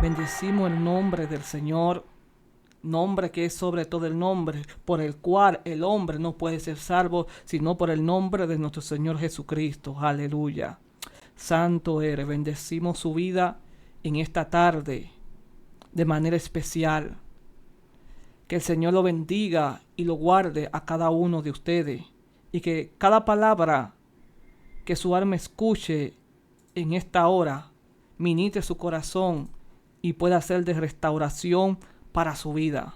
Bendecimos el nombre del Señor, nombre que es sobre todo el nombre, por el cual el hombre no puede ser salvo, sino por el nombre de nuestro Señor Jesucristo. Aleluya. Santo eres, bendecimos su vida en esta tarde de manera especial. Que el Señor lo bendiga y lo guarde a cada uno de ustedes. Y que cada palabra que su alma escuche en esta hora ministre su corazón y pueda ser de restauración para su vida.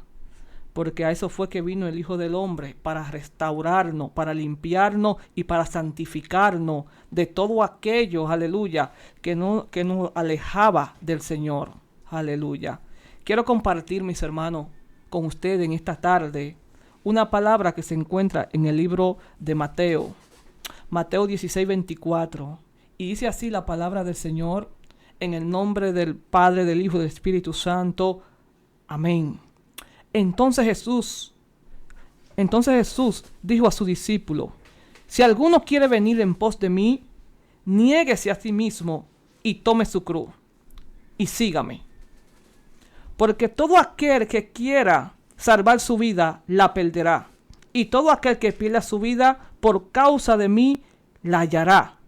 Porque a eso fue que vino el Hijo del Hombre, para restaurarnos, para limpiarnos y para santificarnos de todo aquello, aleluya, que nos alejaba del Señor. Aleluya. Quiero compartir, mis hermanos, con ustedes en esta tarde una palabra que se encuentra en el libro de Mateo. Mateo 16:24. Y dice así la palabra del Señor, en el nombre del Padre, del Hijo y del Espíritu Santo. Amén. Entonces Jesús dijo a su discípulo: si alguno quiere venir en pos de mí, niéguese a sí mismo y tome su cruz y sígame. Porque todo aquel que quiera salvar su vida, la perderá. Y todo aquel que pierda su vida por causa de mí, la hallará.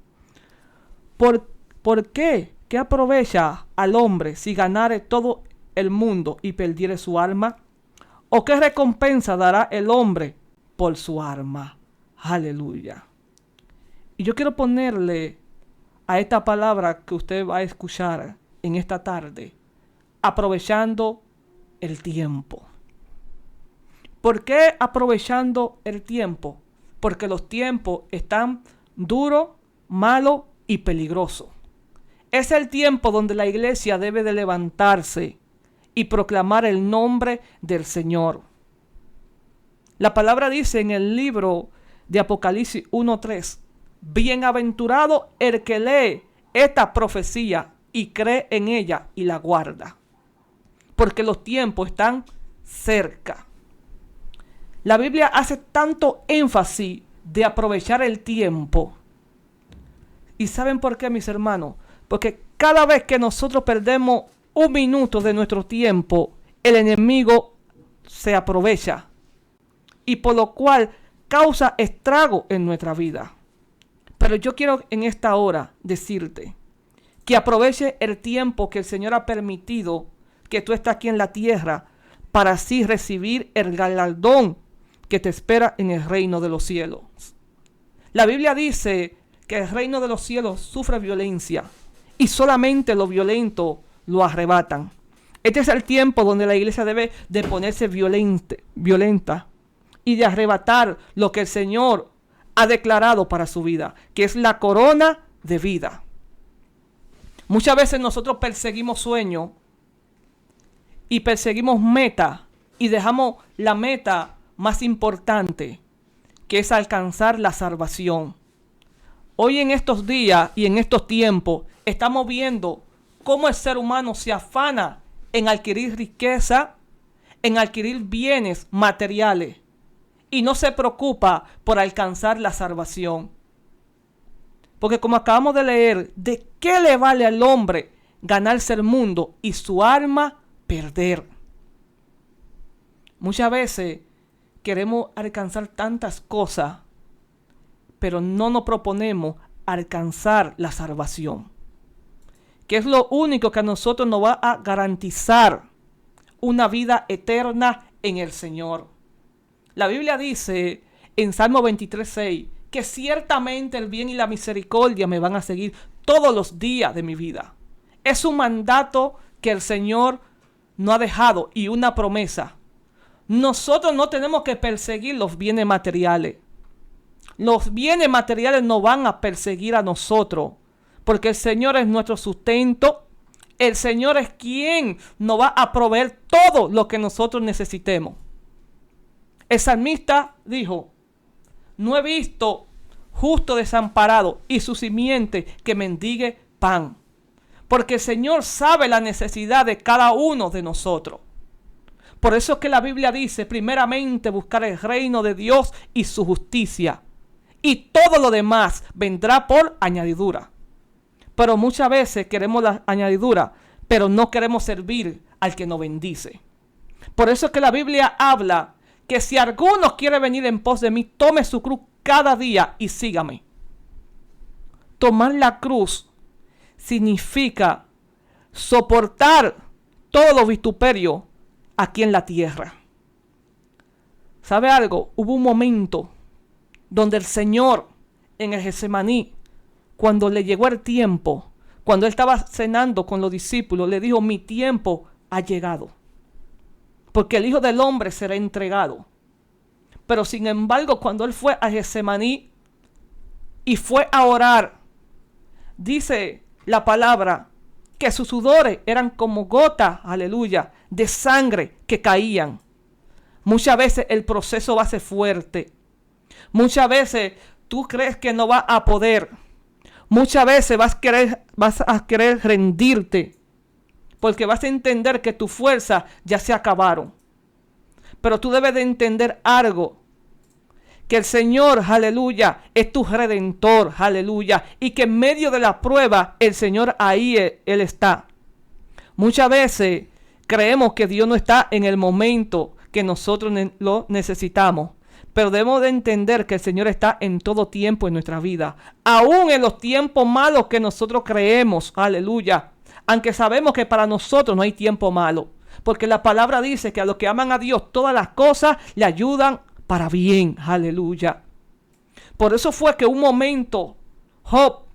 ¿Por qué? ¿Qué aprovecha al hombre si ganare todo el mundo y perdiere su alma? ¿O qué recompensa dará el hombre por su alma? Aleluya. Y yo quiero ponerle a esta palabra que usted va a escuchar en esta tarde: aprovechando el tiempo. ¿Por qué aprovechando el tiempo? Porque los tiempos están duros, malos y peligrosos. Es el tiempo donde la iglesia debe de levantarse y proclamar el nombre del Señor. La palabra dice en el libro de Apocalipsis 1:3: bienaventurado el que lee esta profecía y cree en ella y la guarda, porque los tiempos están cerca. La Biblia hace tanto énfasis de aprovechar el tiempo. ¿Y saben por qué, mis hermanos? Porque cada vez que nosotros perdemos un minuto de nuestro tiempo, el enemigo se aprovecha, y por lo cual causa estrago en nuestra vida. Pero yo quiero en esta hora decirte que aproveche el tiempo que el Señor ha permitido que tú estés aquí en la tierra, para así recibir el galardón que te espera en el reino de los cielos. La Biblia dice que el reino de los cielos sufre violencia, y solamente los violentos lo arrebatan. Este es el tiempo donde la iglesia debe de ponerse violenta y de arrebatar lo que el Señor ha declarado para su vida, que es la corona de vida. Muchas veces nosotros perseguimos sueños y perseguimos metas y dejamos la meta más importante, que es alcanzar la salvación. Hoy en estos días y en estos tiempos estamos viendo cómo el ser humano se afana en adquirir riqueza, en adquirir bienes materiales, y no se preocupa por alcanzar la salvación. Porque como acabamos de leer, ¿de qué le vale al hombre ganarse el mundo y su alma perder? Muchas veces queremos alcanzar tantas cosas, pero no nos proponemos alcanzar la salvación, que es lo único que a nosotros nos va a garantizar una vida eterna en el Señor. La Biblia dice en Salmo 23:6 que ciertamente el bien y la misericordia me van a seguir todos los días de mi vida. Es un mandato que el Señor nos ha dejado y una promesa. Nosotros no tenemos que perseguir los bienes materiales. Los bienes materiales no van a perseguir a nosotros, porque el Señor es nuestro sustento. El Señor es quien nos va a proveer todo lo que nosotros necesitemos. El salmista dijo: no he visto justo desamparado y su simiente que mendigue pan. Porque el Señor sabe la necesidad de cada uno de nosotros. Por eso es que la Biblia dice: primeramente buscar el reino de Dios y su justicia, y todo lo demás vendrá por añadidura. Pero muchas veces queremos la añadidura, pero no queremos servir al que nos bendice. Por eso es que la Biblia habla que si alguno quiere venir en pos de mí, tome su cruz cada día y sígame. Tomar la cruz significa soportar todo lo vituperio aquí en la tierra. ¿Sabe algo? Hubo un momento donde el Señor en el Getsemaní, cuando le llegó el tiempo, cuando él estaba cenando con los discípulos, le dijo: mi tiempo ha llegado, porque el Hijo del Hombre será entregado. Pero sin embargo, cuando él fue a Getsemaní y fue a orar, dice la palabra que sus sudores eran como gotas, aleluya, de sangre que caían. Muchas veces el proceso va a ser fuerte. Muchas veces tú crees que no vas a poder. Muchas veces vas a querer rendirte, porque vas a entender que tus fuerzas ya se acabaron. Pero tú debes de entender algo, que el Señor, aleluya, es tu redentor, aleluya, y que en medio de la prueba el Señor ahí Él está. Muchas veces creemos que Dios no está en el momento que nosotros lo necesitamos, pero debemos de entender que el Señor está en todo tiempo en nuestra vida, aún en los tiempos malos que nosotros creemos, aleluya, aunque sabemos que para nosotros no hay tiempo malo, porque la palabra dice que a los que aman a Dios todas las cosas le ayudan para bien, aleluya. Por eso fue que un momento, Job,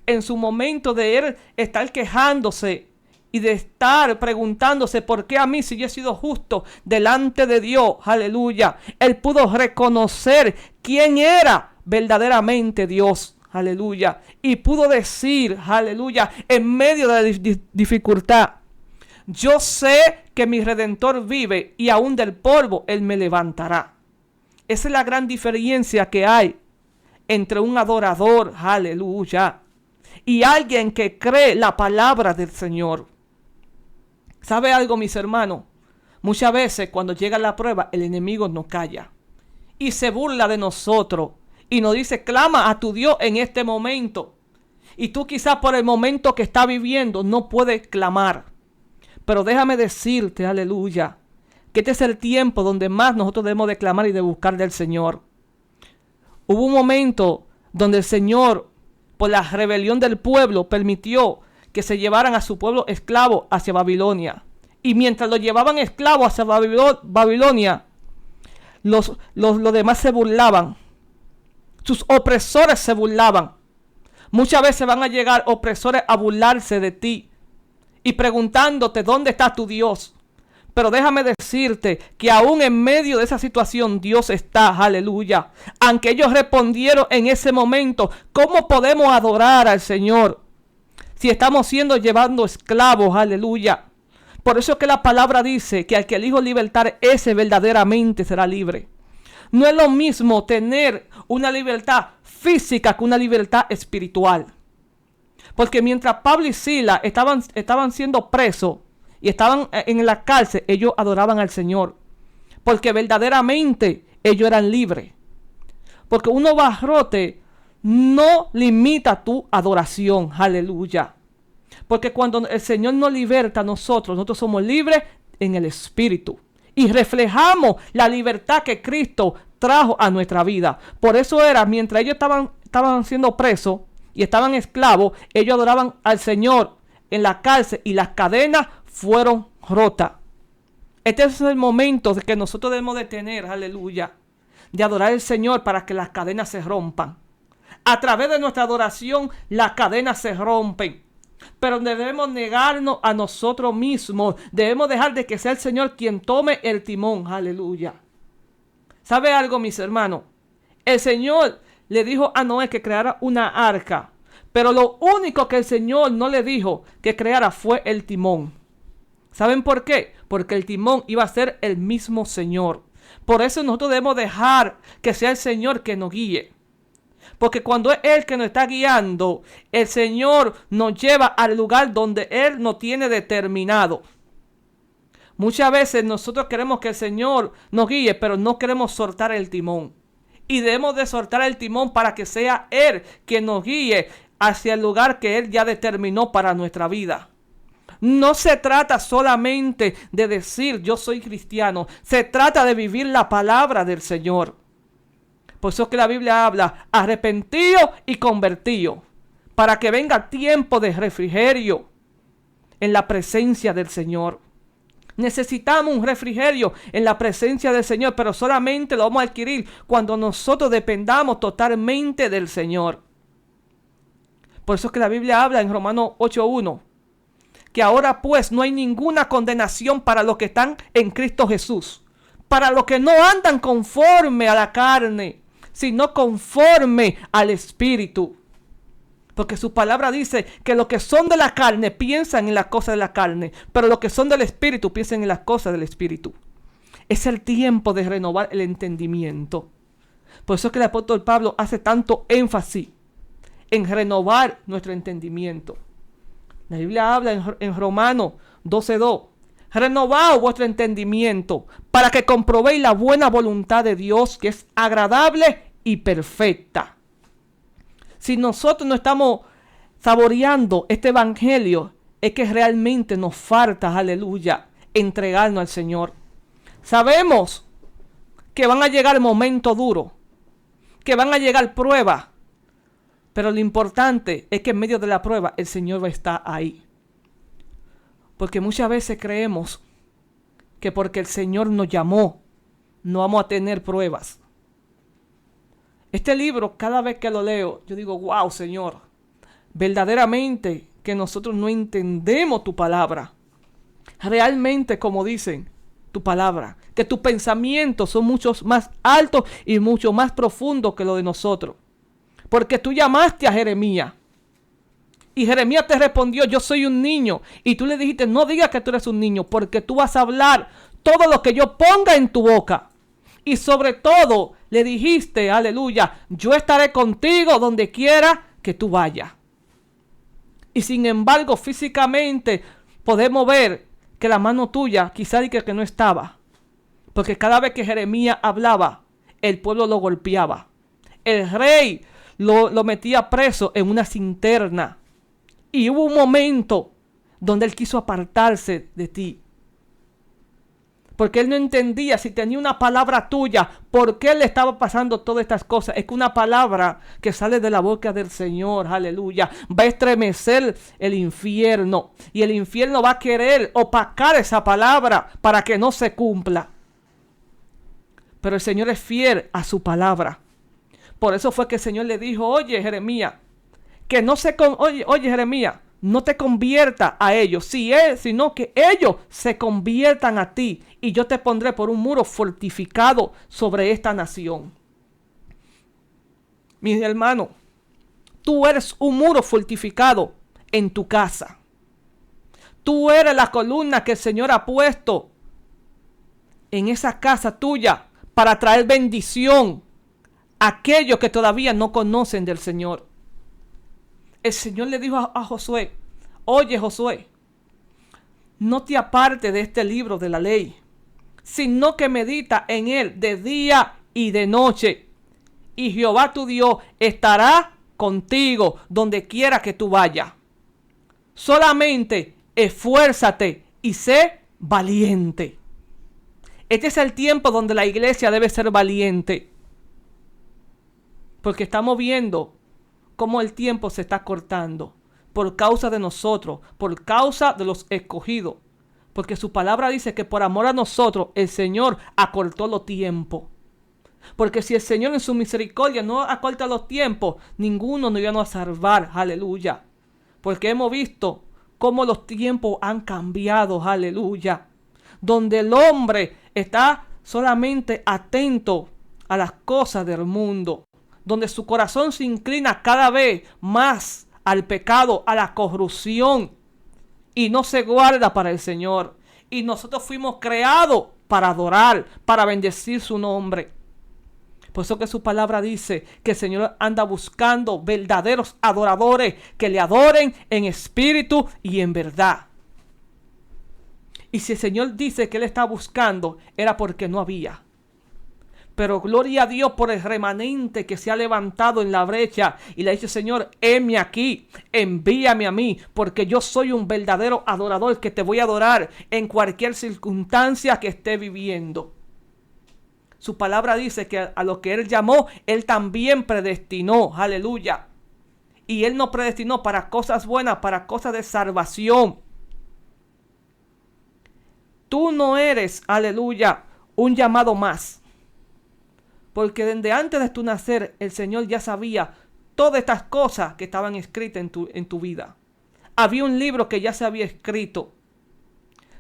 en su momento de él estar quejándose y de estar preguntándose por qué a mí si yo he sido justo delante de Dios, aleluya, él pudo reconocer quién era verdaderamente Dios, aleluya, y pudo decir, aleluya, en medio de la dificultad: yo sé que mi Redentor vive y aún del polvo Él me levantará. Esa es la gran diferencia que hay entre un adorador, aleluya, y alguien que cree la palabra del Señor. ¿Sabe algo, mis hermanos? Muchas veces cuando llega la prueba, el enemigo nos calla y se burla de nosotros y nos dice: clama a tu Dios en este momento. Y tú quizás por el momento que estás viviendo no puedes clamar. Pero déjame decirte, aleluya, que este es el tiempo donde más nosotros debemos de clamar y de buscar del Señor. Hubo un momento donde el Señor, por la rebelión del pueblo, permitió que se llevaran a su pueblo esclavo hacia Babilonia. Y mientras lo llevaban esclavo hacia Babilonia, los demás se burlaban. Sus opresores se burlaban. Muchas veces van a llegar opresores a burlarse de ti y preguntándote: ¿dónde está tu Dios? Pero déjame decirte que aún en medio de esa situación Dios está, aleluya. Aunque ellos respondieron en ese momento: ¿cómo podemos adorar al Señor si estamos siendo llevados esclavos? Aleluya. Por eso es que la palabra dice que al que el Hijo libertare, ese verdaderamente será libre. No es lo mismo tener una libertad física que una libertad espiritual. Porque mientras Pablo y Silas estaban siendo presos y estaban en la cárcel, ellos adoraban al Señor. Porque verdaderamente ellos eran libres. Porque un abarrote no limita tu adoración. Aleluya. Porque cuando el Señor nos liberta a nosotros somos libres en el Espíritu. Y reflejamos la libertad que Cristo trajo a nuestra vida. Por eso era, mientras ellos estaban siendo presos y estaban esclavos, ellos adoraban al Señor en la cárcel y las cadenas fueron rotas. Este es el momento de que nosotros debemos de tener, aleluya, de adorar al Señor para que las cadenas se rompan. A través de nuestra adoración, las cadenas se rompen. Pero debemos negarnos a nosotros mismos. Debemos dejar de que sea el Señor quien tome el timón. Aleluya. ¿Sabe algo, mis hermanos? El Señor le dijo a Noé que creara una arca. Pero lo único que el Señor no le dijo que creara fue el timón. ¿Saben por qué? Porque el timón iba a ser el mismo Señor. Por eso nosotros debemos dejar que sea el Señor que nos guíe. Porque cuando es Él que nos está guiando, el Señor nos lleva al lugar donde Él nos tiene determinado. Muchas veces nosotros queremos que el Señor nos guíe, pero no queremos soltar el timón. Y debemos de soltar el timón para que sea Él quien nos guíe hacia el lugar que Él ya determinó para nuestra vida. No se trata solamente de decir yo soy cristiano. Se trata de vivir la palabra del Señor. Por eso que la Biblia habla arrepentido y convertido. Para que venga tiempo de refrigerio en la presencia del Señor. Necesitamos un refrigerio en la presencia del Señor, pero solamente lo vamos a adquirir cuando nosotros dependamos totalmente del Señor. Por eso es que la Biblia habla en Romanos 8:1, que ahora pues no hay ninguna condenación para los que están en Cristo Jesús, para los que no andan conforme a la carne, sino conforme al Espíritu. Porque su palabra dice que los que son de la carne piensan en las cosas de la carne, pero los que son del Espíritu piensan en las cosas del Espíritu. Es el tiempo de renovar el entendimiento. Por eso es que el apóstol Pablo hace tanto énfasis en renovar nuestro entendimiento. La Biblia habla en Romanos 12:2. Renovaos vuestro entendimiento para que comprobéis la buena voluntad de Dios, que es agradable y perfecta. Si nosotros no estamos saboreando este evangelio, es que realmente nos falta, aleluya, entregarnos al Señor. Sabemos que van a llegar momentos duros, que van a llegar pruebas, pero lo importante es que en medio de la prueba el Señor va a estar ahí. Porque muchas veces creemos que porque el Señor nos llamó, no vamos a tener pruebas. Este libro, cada vez que lo leo, yo digo, wow, Señor, verdaderamente que nosotros no entendemos tu palabra. Realmente, como dicen, tu palabra, que tus pensamientos son mucho más altos y mucho más profundos que los de nosotros. Porque tú llamaste a Jeremías. Y Jeremías te respondió, yo soy un niño. Y tú le dijiste, no digas que tú eres un niño, porque tú vas a hablar todo lo que yo ponga en tu boca. Y sobre todo le dijiste, aleluya, yo estaré contigo donde quiera que tú vayas. Y sin embargo, físicamente podemos ver que la mano tuya quizá diga que no estaba. Porque cada vez que Jeremías hablaba, el pueblo lo golpeaba. El rey lo metía preso en una cinterna. Y hubo un momento donde él quiso apartarse de ti. Porque él no entendía si tenía una palabra tuya, por qué le estaba pasando todas estas cosas. Es que una palabra que sale de la boca del Señor, aleluya, va a estremecer el infierno. Y el infierno va a querer opacar esa palabra para que no se cumpla. Pero el Señor es fiel a su palabra. Por eso fue que el Señor le dijo, oye Jeremías, que no se oye Jeremías, no te convierta a ellos, sino que ellos se conviertan a ti. Y yo te pondré por un muro fortificado sobre esta nación. Mis hermanos, tú eres un muro fortificado en tu casa. Tú eres la columna que el Señor ha puesto en esa casa tuya para traer bendición a aquellos que todavía no conocen del Señor. El Señor le dijo a Josué, oye Josué, no te apartes de este libro de la ley, sino que medita en él de día y de noche. Y Jehová tu Dios estará contigo donde quiera que tú vayas. Solamente esfuérzate y sé valiente. Este es el tiempo donde la iglesia debe ser valiente. Porque estamos viendo cómo el tiempo se está cortando por causa de nosotros, por causa de los escogidos. Porque su palabra dice que por amor a nosotros el Señor acortó los tiempos. Porque si el Señor en su misericordia no acorta los tiempos, ninguno nos iba a salvar, aleluya. Porque hemos visto cómo los tiempos han cambiado, aleluya. Donde el hombre está solamente atento a las cosas del mundo. Donde su corazón se inclina cada vez más al pecado, a la corrupción. Y no se guarda para el Señor. Y nosotros fuimos creados para adorar, para bendecir su nombre. Por eso que su palabra dice que el Señor anda buscando verdaderos adoradores que le adoren en espíritu y en verdad. Y si el Señor dice que Él está buscando, era porque no había. Pero gloria a Dios por el remanente que se ha levantado en la brecha y le dice: Señor, heme aquí, envíame a mí, porque yo soy un verdadero adorador que te voy a adorar en cualquier circunstancia que esté viviendo. Su palabra dice que a lo que Él llamó, Él también predestinó. Aleluya. Y Él nos predestinó para cosas buenas, para cosas de salvación. Tú no eres, aleluya, un llamado más. Porque desde antes de tu nacer, el Señor ya sabía todas estas cosas que estaban escritas en tu vida. Había un libro que ya se había escrito.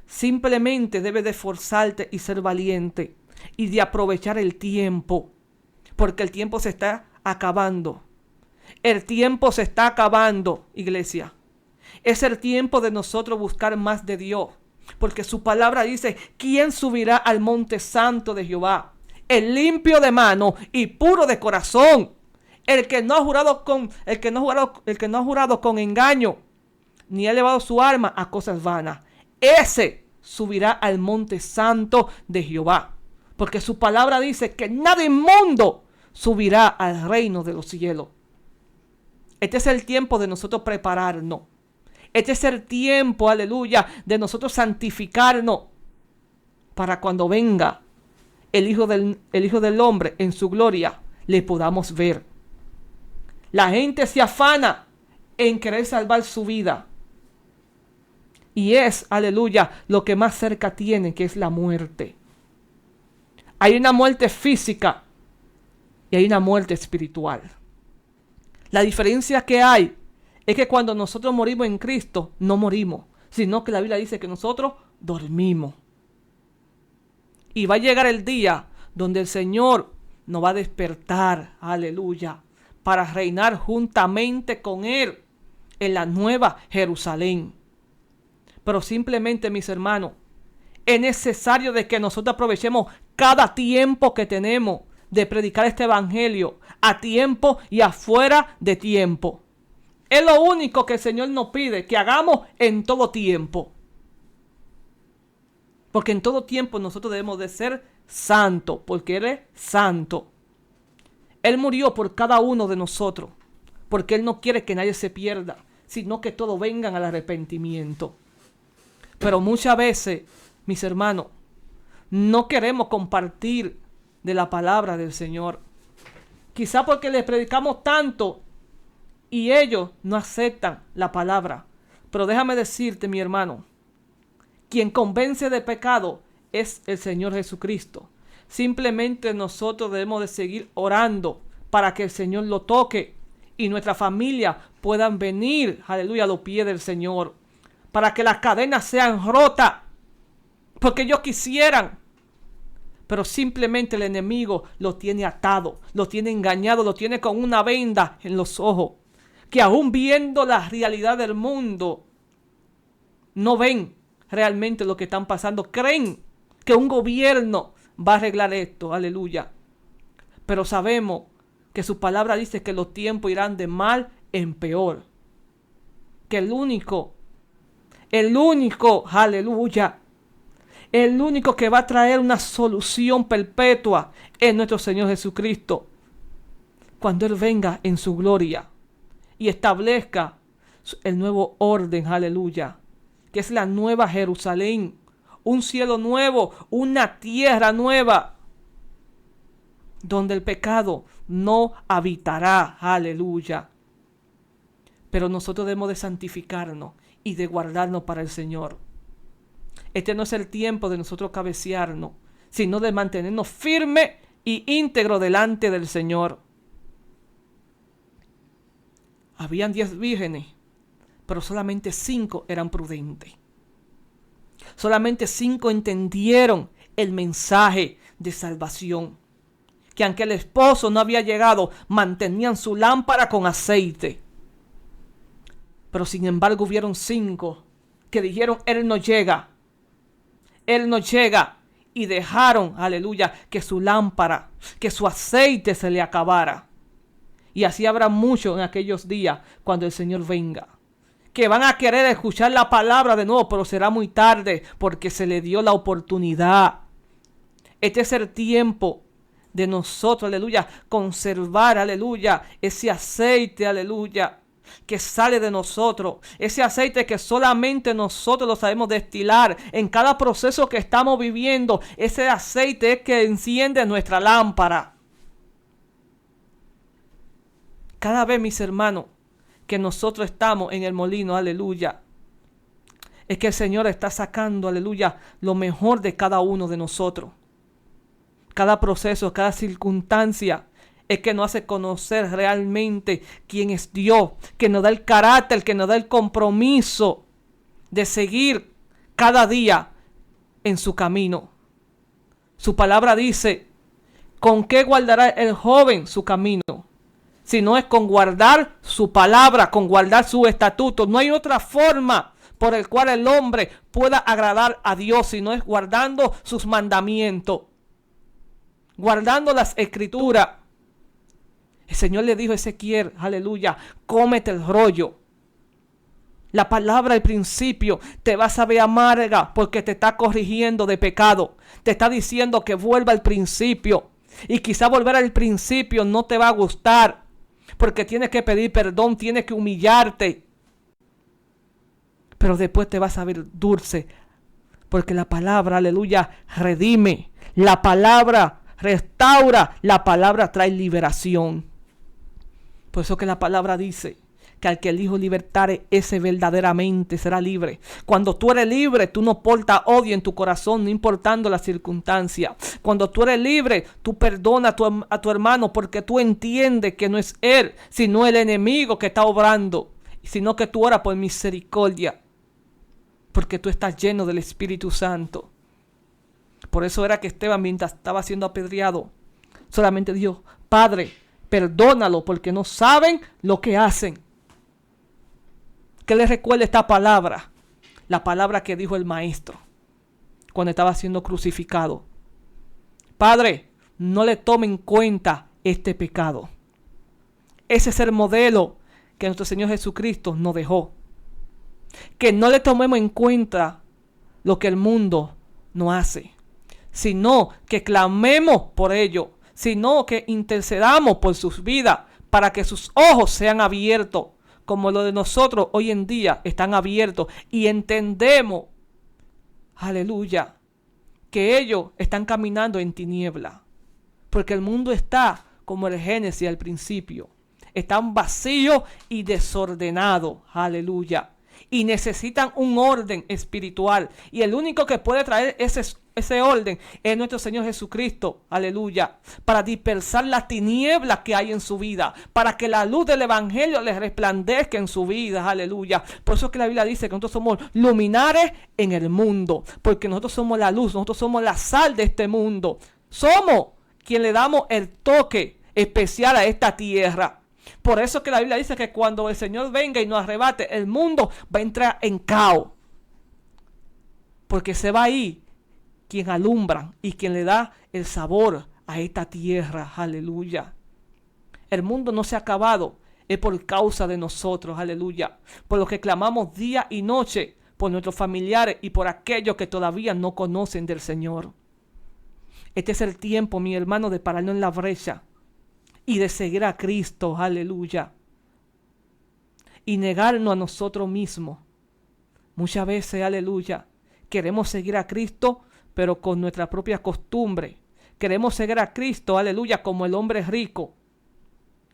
Simplemente debes de esforzarte y ser valiente y de aprovechar el tiempo. Porque el tiempo se está acabando. El tiempo se está acabando, iglesia. Es el tiempo de nosotros buscar más de Dios. Porque su palabra dice: ¿quién subirá al monte santo de Jehová? El limpio de mano y puro de corazón, el que no ha jurado con engaño, ni ha elevado su alma a cosas vanas. Ese subirá al monte santo de Jehová, porque su palabra dice que nada inmundo subirá al reino de los cielos. Este es el tiempo de nosotros prepararnos. Este es el tiempo, aleluya, de nosotros santificarnos para cuando venga el Hijo del Hombre en su gloria, le podamos ver. La gente se afana en querer salvar su vida. Y es, aleluya, lo que más cerca tiene, que es la muerte. Hay una muerte física y hay una muerte espiritual. La diferencia que hay es que cuando nosotros morimos en Cristo, no morimos, sino que la Biblia dice que nosotros dormimos. Y va a llegar el día donde el Señor nos va a despertar, aleluya, para reinar juntamente con Él en la nueva Jerusalén. Pero simplemente, mis hermanos, es necesario de que nosotros aprovechemos cada tiempo que tenemos de predicar este evangelio, a tiempo y afuera de tiempo. Es lo único que el Señor nos pide, que hagamos en todo tiempo. Porque en todo tiempo nosotros debemos de ser santos, porque Él es santo. Él murió por cada uno de nosotros, porque Él no quiere que nadie se pierda, sino que todos vengan al arrepentimiento. Pero muchas veces, mis hermanos, no queremos compartir de la palabra del Señor. Quizá porque les predicamos tanto y ellos no aceptan la palabra. Pero déjame decirte, mi hermano, quien convence de pecado es el Señor Jesucristo. Simplemente nosotros debemos de seguir orando para que el Señor lo toque y nuestra familia puedan venir, aleluya, a los pies del Señor. Para que las cadenas sean rotas. Porque ellos quisieran. Pero simplemente el enemigo lo tiene atado, lo tiene engañado, lo tiene con una venda en los ojos. Que aún viendo la realidad del mundo, no ven realmente lo que están pasando. Creen que un gobierno va a arreglar esto, aleluya. Pero sabemos que su palabra dice que los tiempos irán de mal en peor. Que el único, aleluya, el único que va a traer una solución perpetua es nuestro Señor Jesucristo. Cuando Él venga en su gloria y establezca el nuevo orden, aleluya, que es la nueva Jerusalén, un cielo nuevo, una tierra nueva, donde el pecado no habitará, aleluya. Pero nosotros debemos de santificarnos y de guardarnos para el Señor. Este no es el tiempo de nosotros cabecearnos, sino de mantenernos firmes y íntegros delante del Señor. Habían 10 vírgenes, pero solamente 5 eran prudentes. Solamente 5 entendieron el mensaje de salvación. Que aunque el esposo no había llegado, mantenían su lámpara con aceite. Pero sin embargo hubieron 5 que dijeron: Él no llega. Él no llega. Y dejaron, aleluya, que su lámpara, que su aceite se le acabara. Y así habrá muchos en aquellos días cuando el Señor venga, que van a querer escuchar la palabra de nuevo, pero será muy tarde porque se le dio la oportunidad. Este es el tiempo de nosotros, aleluya, conservar, aleluya, ese aceite, aleluya, que sale de nosotros, ese aceite que solamente nosotros lo sabemos destilar en cada proceso que estamos viviendo. Ese aceite es que enciende nuestra lámpara. Cada vez, mis hermanos, que nosotros estamos en el molino, aleluya, es que el Señor está sacando, aleluya, lo mejor de cada uno de nosotros. Cada proceso, cada circunstancia es que nos hace conocer realmente quién es Dios, que nos da el carácter, que nos da el compromiso de seguir cada día en su camino. Su palabra dice, ¿con qué guardará el joven su camino? Si no es con guardar su palabra, con guardar su estatuto. No hay otra forma por el cual el hombre pueda agradar a Dios, si no es guardando sus mandamientos, guardando las escrituras. El Señor le dijo a Ezequiel, aleluya, cómete el rollo. La palabra al principio te va a saber amarga porque te está corrigiendo de pecado. Te está diciendo que vuelva al principio. Y quizá volver al principio no te va a gustar porque tienes que pedir perdón, tienes que humillarte. Pero después te va a saber dulce porque la palabra, aleluya, redime. La palabra restaura. La palabra trae liberación. Por eso que la palabra dice que al que el Hijo libertare, ese verdaderamente será libre. Cuando tú eres libre, tú no portas odio en tu corazón, no importando la circunstancia. Cuando tú eres libre, tú perdonas a tu hermano porque tú entiendes que no es él, sino el enemigo que está obrando, sino que tú oras por misericordia, porque tú estás lleno del Espíritu Santo. Por eso era que Esteban, mientras estaba siendo apedreado, solamente dijo, Padre, perdónalo porque no saben lo que hacen. Que les recuerde esta palabra, la palabra que dijo el maestro cuando estaba siendo crucificado. Padre, no le tome en cuenta este pecado. Ese es el modelo que nuestro Señor Jesucristo nos dejó. Que no le tomemos en cuenta lo que el mundo no hace, sino que clamemos por ello, sino que intercedamos por sus vidas para que sus ojos sean abiertos, como los de nosotros hoy en día están abiertos y entendemos, aleluya, que ellos están caminando en tiniebla, porque el mundo está como el Génesis al principio, están vacíos y desordenados, aleluya, y necesitan un orden espiritual, y el único que puede traer ese orden es nuestro Señor Jesucristo, aleluya, para dispersar las tinieblas que hay en su vida, para que la luz del Evangelio les resplandezca en su vida, aleluya. Por eso es que la Biblia dice que nosotros somos luminares en el mundo, porque nosotros somos la luz, nosotros somos la sal de este mundo, somos quien le damos el toque especial a esta tierra. Por eso es que la Biblia dice que cuando el Señor venga y nos arrebate, el mundo va a entrar en caos, porque se va a ir quien alumbra y quien le da el sabor a esta tierra, aleluya. El mundo no se ha acabado, es por causa de nosotros, aleluya. Por lo que clamamos día y noche, por nuestros familiares y por aquellos que todavía no conocen del Señor. Este es el tiempo, mi hermano, de pararnos en la brecha y de seguir a Cristo, aleluya. Y negarnos a nosotros mismos. Muchas veces, aleluya, queremos seguir a Cristo, pero con nuestra propia costumbre. Queremos seguir a Cristo, aleluya, como el hombre rico.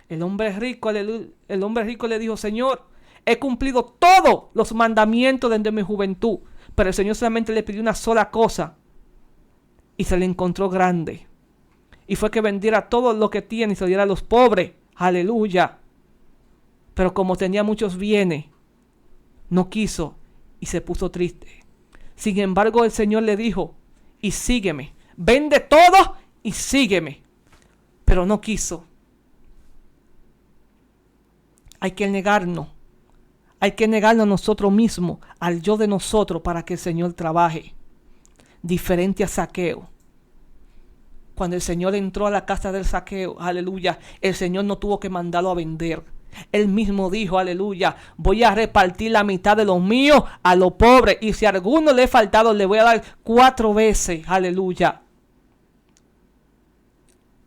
El hombre rico, aleluya, el hombre rico le dijo, Señor, he cumplido todos los mandamientos desde mi juventud. Pero el Señor solamente le pidió una sola cosa y se le encontró grande. Y fue que vendiera todo lo que tiene y se lo diera a los pobres. Aleluya. Pero como tenía muchos bienes, no quiso y se puso triste. Sin embargo, el Señor le dijo, y sígueme. Vende todo y sígueme. Pero no quiso. Hay que negarnos. Hay que negarnos a nosotros mismos, al yo de nosotros, para que el Señor trabaje. Diferente a Zaqueo. Cuando el Señor entró a la casa del Zaqueo, aleluya, el Señor no tuvo que mandarlo a vender. Él mismo dijo, aleluya, voy a repartir la mitad de los míos a los pobres. Y si a alguno le he faltado, le voy a dar 4 veces, aleluya.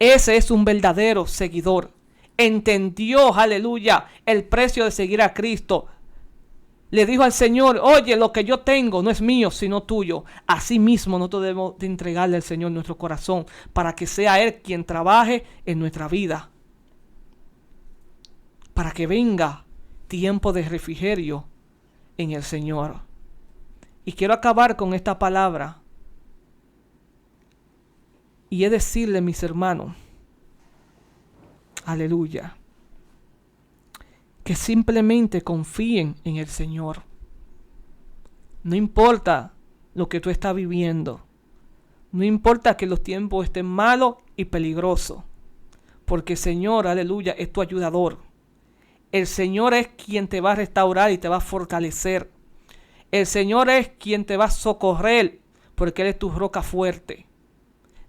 Ese es un verdadero seguidor. Entendió, aleluya, el precio de seguir a Cristo. Le dijo al Señor, oye, lo que yo tengo no es mío, sino tuyo. Así mismo nosotros debemos de entregarle al Señor nuestro corazón para que sea Él quien trabaje en nuestra vida. Para que venga tiempo de refrigerio en el Señor. Y quiero acabar con esta palabra. Y es decirle, mis hermanos, aleluya, que simplemente confíen en el Señor. No importa lo que tú estás viviendo. No importa que los tiempos estén malos y peligrosos. Porque el Señor, aleluya, es tu ayudador. El Señor es quien te va a restaurar y te va a fortalecer. El Señor es quien te va a socorrer, porque Él es tu roca fuerte.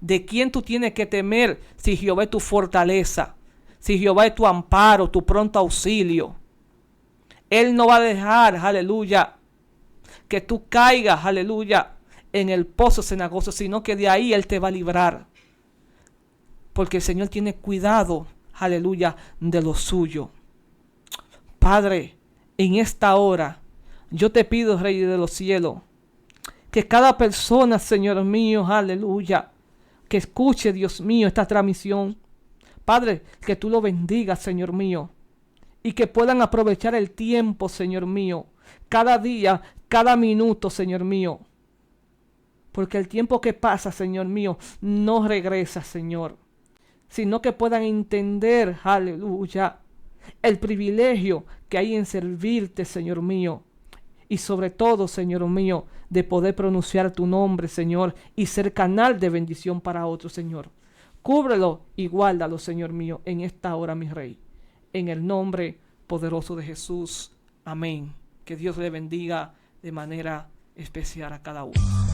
¿De quién tú tienes que temer si Jehová es tu fortaleza? Si Jehová es tu amparo, tu pronto auxilio. Él no va a dejar, aleluya, que tú caigas, aleluya, en el pozo cenagoso, sino que de ahí Él te va a librar. Porque el Señor tiene cuidado, aleluya, de lo suyo. Padre, en esta hora, yo te pido, Rey de los cielos, que cada persona, Señor mío, aleluya, que escuche, Dios mío, esta transmisión, Padre, que tú lo bendigas, Señor mío, y que puedan aprovechar el tiempo, Señor mío, cada día, cada minuto, Señor mío, porque el tiempo que pasa, Señor mío, no regresa, Señor, sino que puedan entender, aleluya, el privilegio que hay en servirte, Señor mío, y sobre todo, Señor mío, de poder pronunciar tu nombre, Señor, y ser canal de bendición para otros, Señor. Cúbrelo y guárdalo, Señor mío, en esta hora, mi Rey. En el nombre poderoso de Jesús. Amén. Que Dios le bendiga de manera especial a cada uno.